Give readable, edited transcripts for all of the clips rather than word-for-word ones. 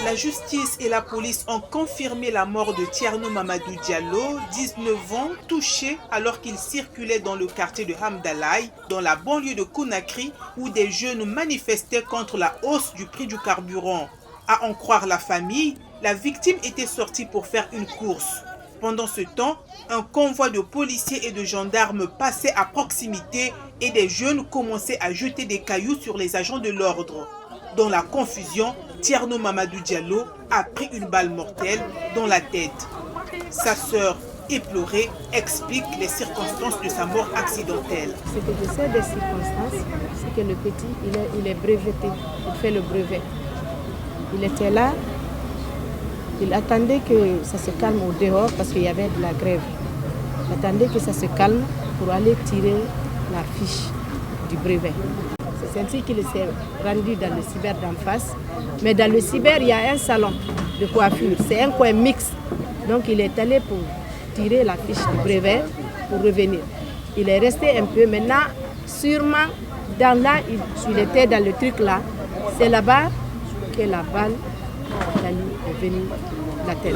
La justice et la police ont confirmé la mort de Thierno Mamadou Diallo, 19 ans, touché alors qu'il circulait dans le quartier de Hamdalaye, dans la banlieue de Conakry, où des jeunes manifestaient contre la hausse du prix du carburant. À en croire la famille, la victime était sortie pour faire une course. Pendant ce temps, un convoi de policiers et de gendarmes passait à proximité et des jeunes commençaient à jeter des cailloux sur les agents de l'ordre. Dans la confusion, Thierno Mamadou Diallo a pris une balle mortelle dans la tête. Sa sœur, éplorée, explique les circonstances de sa mort accidentelle. Ce que je sais des circonstances, c'est que le petit, il est breveté, il fait le brevet. Il était là, il attendait que ça se calme au dehors parce qu'il y avait de la grève. Il attendait que ça se calme pour aller tirer la fiche du brevet. C'est ainsi qu'il s'est rendu dans le cyber d'en face. Mais dans le cyber, il y a un salon de coiffure. C'est un coin mixte. Donc il est allé pour tirer la fiche du brevet pour revenir. Il est resté un peu. Maintenant, sûrement, il était dans le truc là. C'est là-bas que la balle est venue la tête.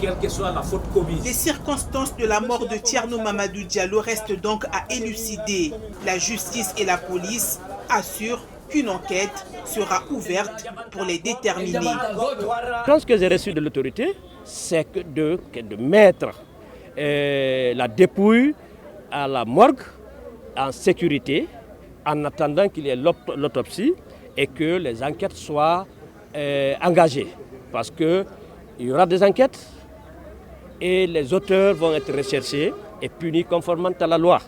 Quelle que soit la faute commise. Les circonstances de la mort de Thierno Mamadou Diallo restent donc à élucider. La justice et la police assurent qu'une enquête sera ouverte pour les déterminer. Ce que j'ai reçu de l'autorité, c'est de mettre la dépouille à la morgue en sécurité en attendant qu'il y ait l'autopsie et que les enquêtes soient engagées. Parce qu'il y aura des enquêtes et les auteurs vont être recherchés et punis conformément à la loi.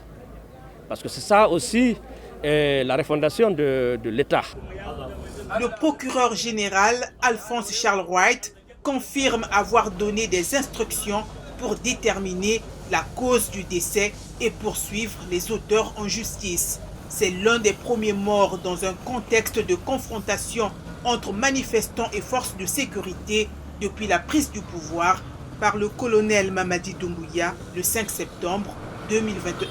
Parce que c'est ça aussi la refondation de l'État. Le procureur général Alphonse Charles Wright confirme avoir donné des instructions pour déterminer la cause du décès et poursuivre les auteurs en justice. C'est l'un des premiers morts dans un contexte de confrontation entre manifestants et forces de sécurité depuis la prise du pouvoir par le colonel Mamadi Doumbouya le 5 septembre 2021.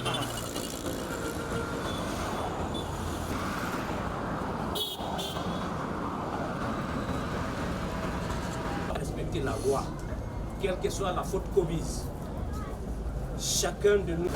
Respecter la loi, quelle que soit la faute commise. Chacun de nous